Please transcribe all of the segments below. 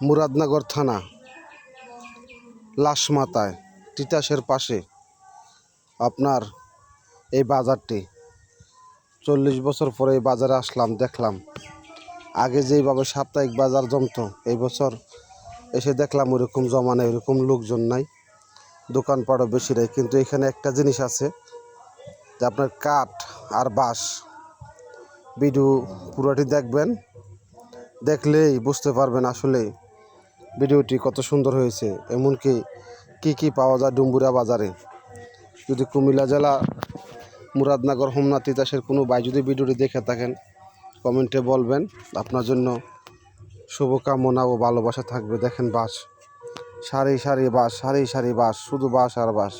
মুরাদনগর থানা লাশমাতায় তিতাসের পাশে আপনার এই বাজারটি 40 বছর পরে এই বাজারে আসলাম, দেখলাম আগে যেইভাবে সাপ্তাহিক বাজার জমতো এই বছর এসে দেখলাম ওইরকম জমা নেই, ওইরকম লোকজন নাই, দোকানপাটও বেশি নেই। কিন্তু এখানে একটা জিনিস আছে যে আপনার কাঠ আর বাঁশ, ভিডিও পুরোটি দেখবেন, দেখলেই বুঝতে পারবেন আসলে ভিডিওটি কত সুন্দর হয়েছে। এমনকি কি কি পাওয়া যায় ডুম্বুরা বাজারে। যদি কুমিল্লা জেলা মুরাদনগর হোমনা তিতাসের কোনো ভাই যদি ভিডিওটি দেখে থাকেন কমেন্টে বলবেন, আপনার জন্য শুভকামনা ও ভালোবাসা থাকবে। দেখেন বাঁশ, সারি সারি বাঁশ, সারি সারি বাঁশ, শুধু বাঁশ আর বাঁশ।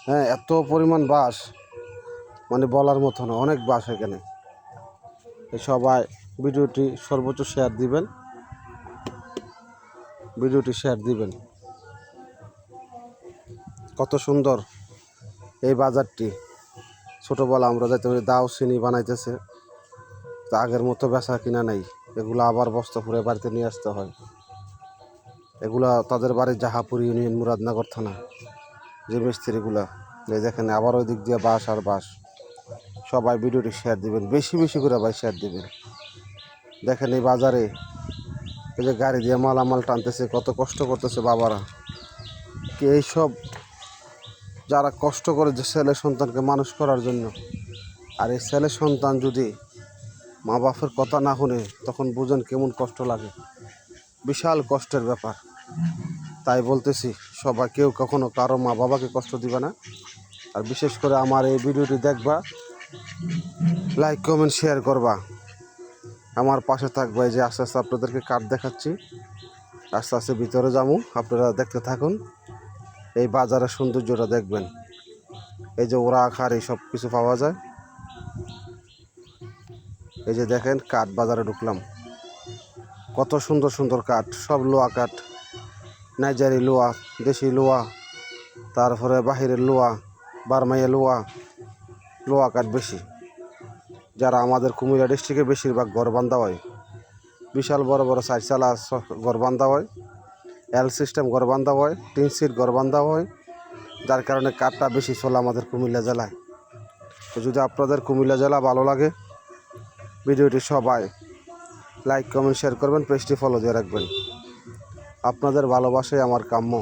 হ্যাঁ, এত পরিমাণ বাঁশ মানে বলার মতো না, অনেক বাঁশ এখানে। সবাই ভিডিওটি সর্বোচ্চ শেয়ার দিবেন, ভিডিওটি শেয়ার দিবেন। কত সুন্দর এই বাজারটি। ছোটোবেলা আমরা যাইতে পারি, দাও চিনি বানাইতেছে, তা আগের মতো বেচা কিনা নেই। এগুলো আবার বস্তা ভরে বাড়িতে নিয়ে আসতে হয়। এগুলা তাদের বাড়ির জাহাপুর ইউনিয়ন মুরাদনগর থানা যে মিস্ত্রিগুলা, যে দেখেন আবার ওই দিক দিয়ে বাঁশ আর বাঁশ। সবাই ভিডিওটি শেয়ার দিবেন, বেশি বেশি করে ভাই শেয়ার দিবেন। দেখেন এই বাজারে এই যে গাড়ি দিয়ে মালামাল টানতেছে, কত কষ্ট করতেছে বাবারা। কি এইসব যারা কষ্ট করে যে ছেলে সন্তানকে মানুষ করার জন্য, আর এই ছেলে সন্তান যদি মা বাপের কথা না শুনে তখন বুঝেন কেমন কষ্ট লাগে। বিশাল কষ্টের ব্যাপার। তাই বলতেছি সবাই কেউ কখনো কারো মা বাবাকে কষ্ট দিবে না। আর বিশেষ করে আমার এই ভিডিওটি দেখবা, লাইক কমেন্ট শেয়ার করবা, আমার পাশে থাকবা। এই যে আস্তে আস্তে আপনাদেরকে কাঠ দেখাচ্ছি, আস্তে আস্তে ভিতরে যাবো, আপনারা দেখতে থাকুন। এই বাজারের সৌন্দর্যটা দেখবেন। এই যে ওরা আখার এই সব কিছু পাওয়া যায়। এই যে দেখেন কাঠ বাজারে ঢুকলাম, কত সুন্দর সুন্দর কাঠ, সব লোহা কাঠ, নাইজারি লোহা, দেশি লোহা, তারপরে বাহিরের লোহা, বারমাইয়া লোহা, লোহা কাঠ বেশি। যারা আমাদের কুমিল্লা ডিস্ট্রিক্টে বেশিরভাগ ঘর বান্ধা হয়, বিশাল বড় বড় চারচালা ঘর বান্ধা হয়, এল সিস্টেম ঘর বান্ধা হয়, টিন সিট ঘর বান্ধা হয়, যার কারণে কাঠটা বেশি চলে আমাদের কুমিল্লা জেলায়। তো যদি আপনাদের কুমিল্লা জেলা ভালো লাগে, ভিডিওটি সবাই লাইক কমেন্ট শেয়ার করবেন, পেজটি ফলো দিয়ে রাখবেন। আপনাদের ভালোবাসাই আমার কাম্য।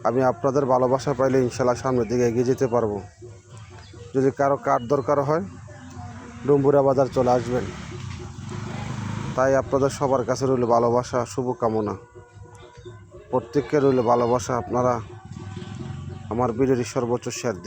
আমি আপনাদের ভালোবাসা পাইলে ইনশাল্লাহ সামনের দিকে এগিয়ে যেতে পারবো। যদি কারো কাঠ দরকার হয় ডুম্বুরা বাজার চলে আসবেন। তাই আপনাদের সবার কাছে রইল ভালোবাসা, শুভকামনা। প্রত্যেককে রইল ভালোবাসা, আপনারা আমার ভিডিওটি সর্বোচ্চ শেয়ার দিন।